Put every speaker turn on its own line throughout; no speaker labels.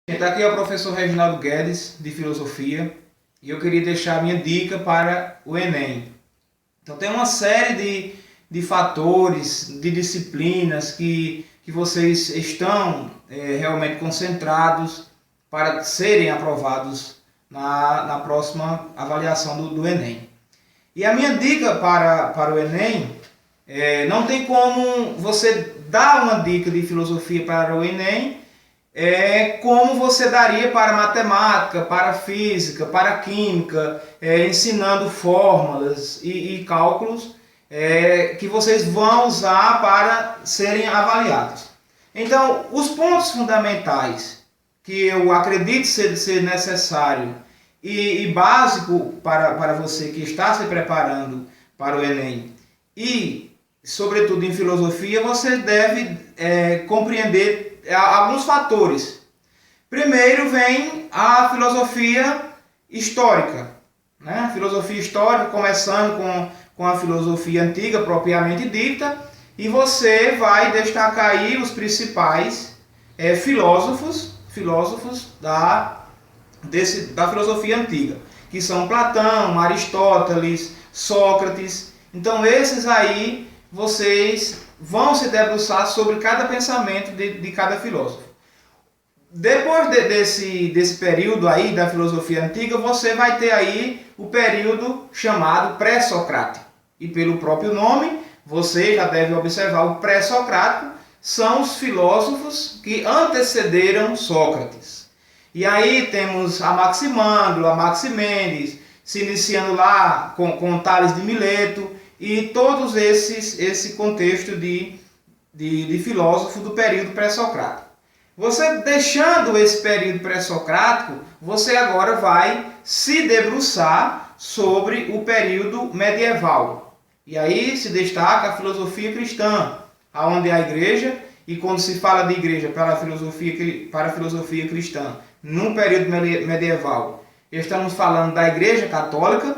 Gente, aqui é o professor Reginaldo Guedes, de Filosofia, e eu queria deixar a minha dica para o Enem. Então, tem uma série de fatores, de disciplinas que vocês estão realmente concentrados para serem aprovados na próxima avaliação do Enem. E a minha dica para o Enem, não tem como você dar uma dica de filosofia para o Enem como você daria para matemática, para física, para química, ensinando fórmulas e cálculos que vocês vão usar para serem avaliados. Então, os pontos fundamentais que eu acredito ser necessário e básico para você que está se preparando para o Enem e, sobretudo em filosofia, você deve compreender alguns fatores. Primeiro vem a filosofia histórica, né? A filosofia histórica, começando com a filosofia antiga propriamente dita, e você vai destacar aí os principais filósofos da filosofia antiga, que são Platão, Aristóteles, Sócrates. Então esses aí vocês vão se debruçar sobre cada pensamento de cada filósofo. Depois desse período aí da filosofia antiga, você vai ter aí o período chamado pré-socrático. E pelo próprio nome, você já deve observar, o pré-socrático são os filósofos que antecederam Sócrates. E aí temos Anaximandro, Anaximenes, se iniciando lá com Tales de Mileto, e todos esse contexto de filósofo do período pré-socrático. Você deixando esse período pré-socrático, você agora vai se debruçar sobre o período medieval. E aí se destaca a filosofia cristã, aonde a igreja, e quando se fala de igreja para a filosofia cristã, no período medieval, estamos falando da igreja católica,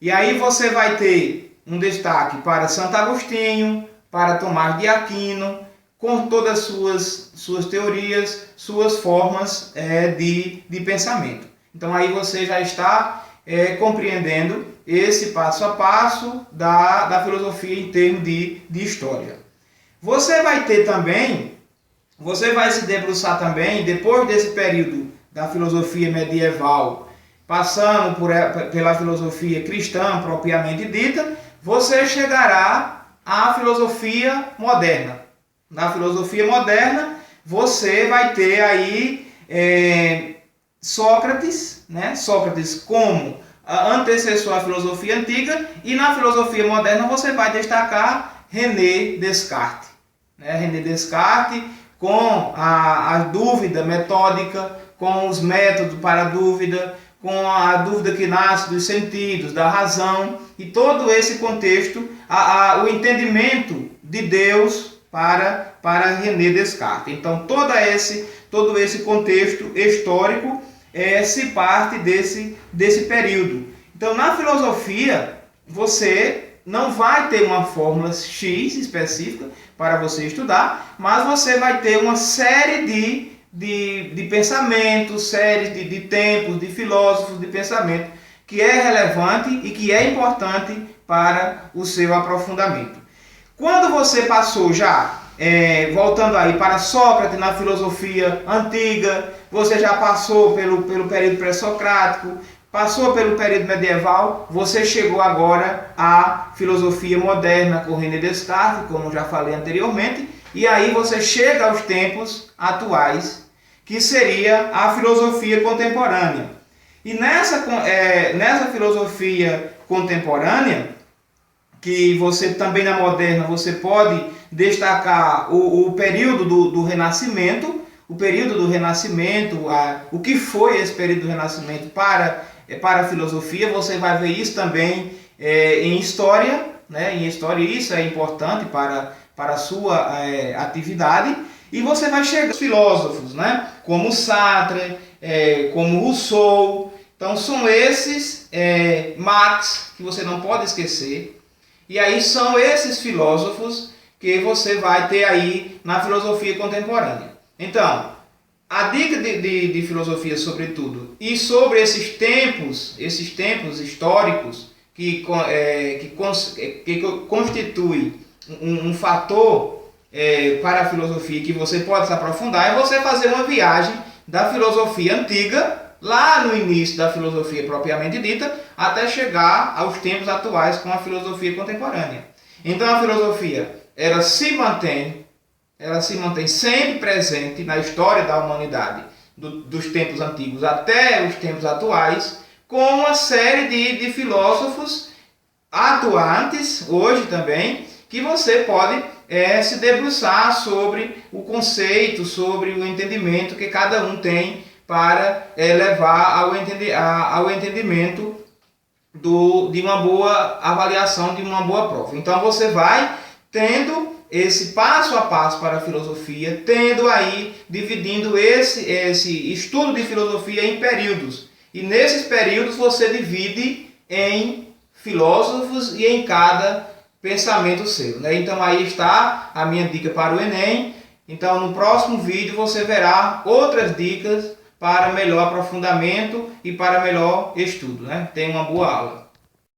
e aí você vai ter um destaque para Santo Agostinho, para Tomás de Aquino, com todas as suas teorias, suas formas de pensamento. Então aí você já está compreendendo esse passo a passo da filosofia em termos de história. Você vai se debruçar também, depois desse período da filosofia medieval, passando pela filosofia cristã propriamente dita, você chegará à filosofia moderna. Na filosofia moderna, você vai ter aí Sócrates, né? Sócrates como antecessor à filosofia antiga, e na filosofia moderna você vai destacar René Descartes. Né? René Descartes com a dúvida metódica, com os métodos para a dúvida, com a dúvida que nasce dos sentidos, da razão, e todo esse contexto, o entendimento de Deus para René Descartes. Então, todo esse contexto histórico se parte desse período. Então, na filosofia, você não vai ter uma fórmula X específica para você estudar, mas você vai ter uma série de pensamentos, séries de tempos, de filósofos de pensamento, que é relevante e que é importante para o seu aprofundamento. Quando você passou já, voltando aí para Sócrates na filosofia antiga, você já passou pelo período pré-socrático, passou pelo período medieval, você chegou agora à filosofia moderna com René Descartes, como já falei anteriormente, e aí você chega aos tempos atuais, que seria a filosofia contemporânea. E nessa filosofia contemporânea, que você também na moderna você pode destacar o período do Renascimento, o que foi esse período do Renascimento para a filosofia. Você vai ver isso também em história, né? Em história isso é importante para a sua atividade. E você vai chegar aos filósofos, né? Como Sartre, como Rousseau. Então são esses, Marx, que você não pode esquecer. E aí são esses filósofos que você vai ter aí na filosofia contemporânea. Então, A dica de filosofia, sobretudo, e sobre esses tempos históricos que constitui um fator para a filosofia que você pode se aprofundar, é você fazer uma viagem da filosofia antiga, lá no início da filosofia propriamente dita, até chegar aos tempos atuais com a filosofia contemporânea. Então a filosofia, ela se mantém sempre presente na história da humanidade, dos tempos antigos até os tempos atuais, com uma série de filósofos atuantes, hoje também, que você pode se debruçar sobre o conceito, sobre o entendimento que cada um tem para levar ao entendimento de uma boa avaliação, de uma boa prova. Então você vai tendo esse passo a passo para a filosofia, dividindo esse estudo de filosofia em períodos. E nesses períodos você divide em filósofos e em cada pensamento seu, né? Então aí está a minha dica para o Enem. Então no próximo vídeo você verá outras dicas para melhor aprofundamento e para melhor estudo, né? Tenha uma boa aula.